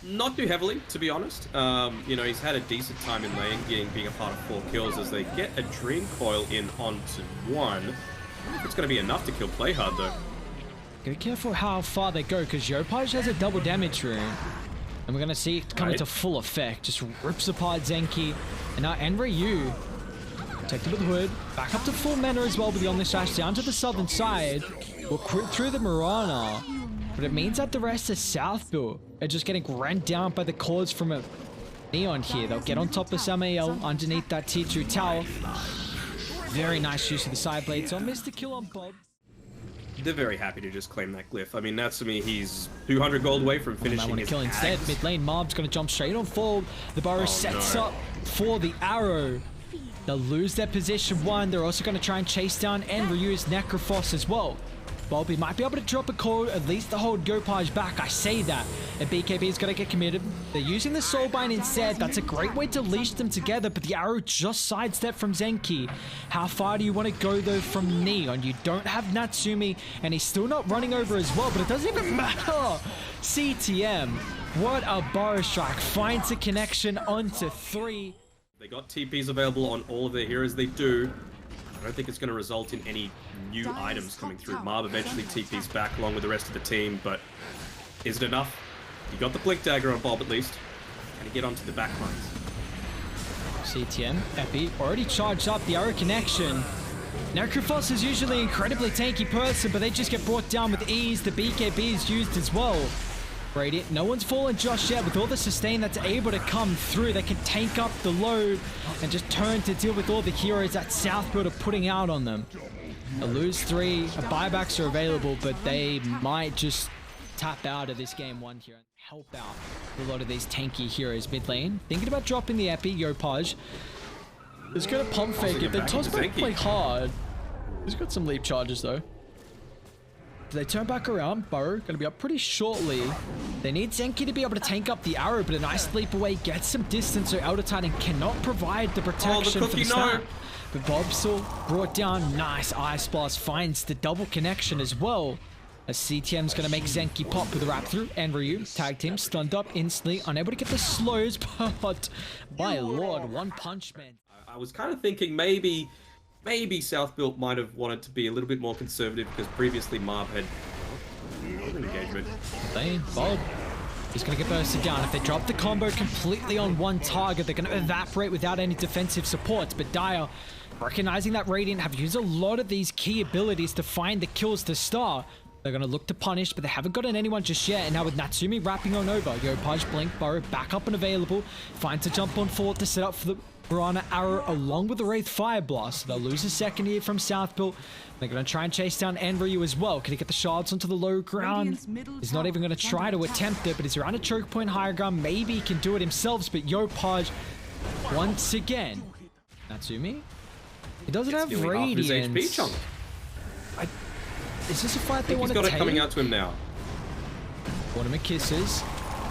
Not too heavily, to be honest. You know, he's had a decent time in lane, being a part of 4 kills as they get a Dream Coil in onto 1. I don't know if it's going to be enough to kill Playhard, though. Be careful how far they go, because Yopaj has a double damage rune. And we're going to see it come into full effect. Just rips apart Zenki. And now Enryu, protected with the hood, back up to full mana as well with the Omni Slash down to the southern side. Will crit through the Mirana. But it means that the rest of South Build are just getting rent down by the cores from a Neon here. They'll get on top of Samael underneath that tier 2 tower. Very nice use of the side blade. So I missed the kill on Bob. They're very happy to just claim that glyph. I mean, Natsumi, he's 200 gold away from finishing his kill instead. Mid lane, Mob's going to jump straight on forward. The Burrow sets up for the arrow. They'll lose their position 1. They're also going to try and chase down Enryu's Necrophos as well. Bobby might be able to drop a code, at least to hold Yopaj back. I say that. And BKB is going to get committed. They're using the Soulbind instead. That's a great way to leash them together, but the arrow just sidestepped from Zenki. How far do you want to go, though, from Neon? You don't have Natsumi, and he's still not running over as well, but it doesn't even matter. CTM, what a Burrow strike. Finds a connection onto 3. They got TPs available on all of their heroes. They do. I don't think it's going to result in any new items coming through. Marv eventually TPs back along with the rest of the team, but is it enough? You got the Blink Dagger on Bob at least. Can he get onto the back lines? CTM, Epi, already charged up the arrow connection. Necrophos is usually an incredibly tanky person, but they just get brought down with ease. The BKB is used as well. Radiant, no one's fallen just yet. With all the sustain that's able to come through, they can tank up the load and just turn to deal with all the heroes that Southfield are putting out on them. They'll lose 3, buybacks are available, but they might just tap out of this game 1 here and help out a lot of these tanky heroes mid lane. Thinking about dropping the Epi, Yopaj. He's gonna pump fake it. They toss back play hard. He's got some leap charges though. They turn back around. Burrow going to be up pretty shortly. They need Zenki to be able to tank up the arrow, but a nice leap away gets some distance, so Elder Titan cannot provide the protection for the snap. But Bob still brought down. Nice Ice Blast finds the double connection as well. As CTM's going to make Zenki pop with the wrap through. And Ryu, tag team, stunned up instantly, unable to get the slows, but my lord, one punch man. I was kind of thinking maybe South Built might have wanted to be a little bit more conservative because previously Marv had an engagement. Bob, he's going to get bursted down. If they drop the combo completely on one target, they're going to evaporate without any defensive supports. But Dire, recognizing that Radiant have used a lot of these key abilities to find the kills to start, they're going to look to punish, but they haven't gotten anyone just yet. And now with Natsumi wrapping on over, Yopaj, Blink, Burrow back up and available. Finds a jump on forward to set up for the Piranha Arrow along with the Wraith Fire Blast. They'll lose a second here from Southbuilt. They're going to try and chase down Enryu as well. Can he get the shards onto the low ground? He's not even going to try to attempt it, but he's around a choke point higher ground. Maybe he can do it himself, but Yopaj once again. Natsumi? He doesn't have Radiance. Is this a fight they want to take? He's got it coming out to him now. Ornament kisses.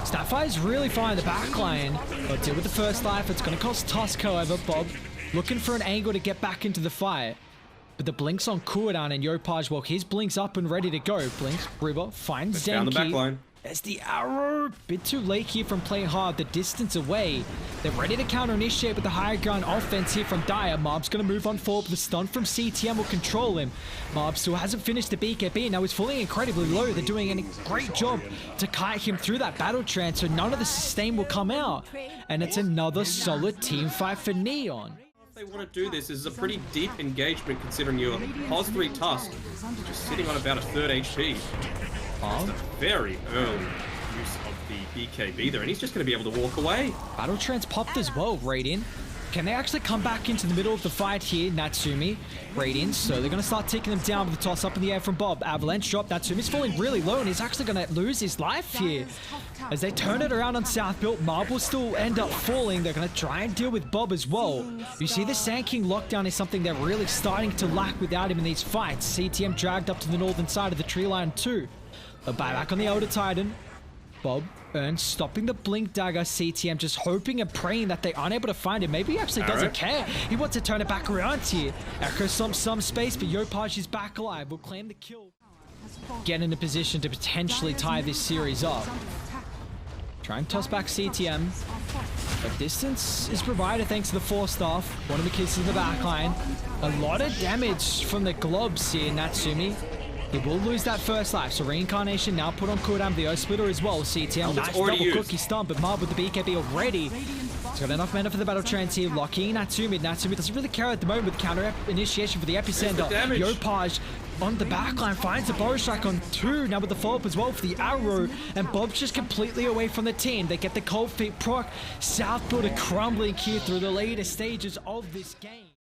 Snapfire's really fine in the backline. They'll deal with the first life. It's going to cost Tusk, however. Bob looking for an angle to get back into the fight. But the Blink's on cooldown, and Yopaj, well, his Blink's up and ready to go. Blinks, River, finds Zenki. Down the backline. There's the arrow. Bit too late here from playing hard. The distance away. They're ready to counter-initiate with the higher ground offense here from Dire. Mob's going to move on forward. The stun from CTM will control him. Mob still hasn't finished the BKB. Now he's falling incredibly low. They're doing a great job to kite him through that battle trance, so none of the sustain will come out. And it's another solid team fight for Neon. If they want to do this is a pretty deep engagement considering your Pos 3 Tusk just sitting on about a 3rd HP. It's a very early use of the BKB there, and he's just going to be able to walk away. Battle Trance popped as well, Radiant. Can they actually come back into the middle of the fight here? Natsumi, Radiant, so they're going to start taking them down with the toss up in the air from Bob. Avalanche drop. Natsumi's falling really low, and he's actually going to lose his life here. As they turn it around on Southbuilt, Marb will still end up falling. They're going to try and deal with Bob as well. You see, the Sand King lockdown is something they're really starting to lack without him in these fights. CTM dragged up to the northern side of the tree line too. A buyback on the Elder Titan. Bob earns stopping the Blink Dagger. CTM just hoping and praying that they aren't able to find him. Maybe he actually doesn't care. He wants to turn it back around here. Echo some space, but Yopaj is back alive. Will claim the kill. Get in a position to potentially tie this series up. Try and toss back CTM. But distance is provided thanks to the force staff. One of the kisses in the backline. A lot of damage from the globs here, Natsumi. He will lose that first life, so Reincarnation now put on cooldown. The Earth Splitter as well. CTM, nice double cookie stomp, but Marv with the BKB already. He's got enough mana for the battle trance here. Locking Natsumi. Natsumi doesn't really care at the moment with counter initiation for the epicenter. Yopaj on the backline finds a bow strike on 2. Now with the follow-up as well for the arrow. And Bob's just completely away from the team. They get the cold feet proc. South Builder crumbling here through the later stages of this game.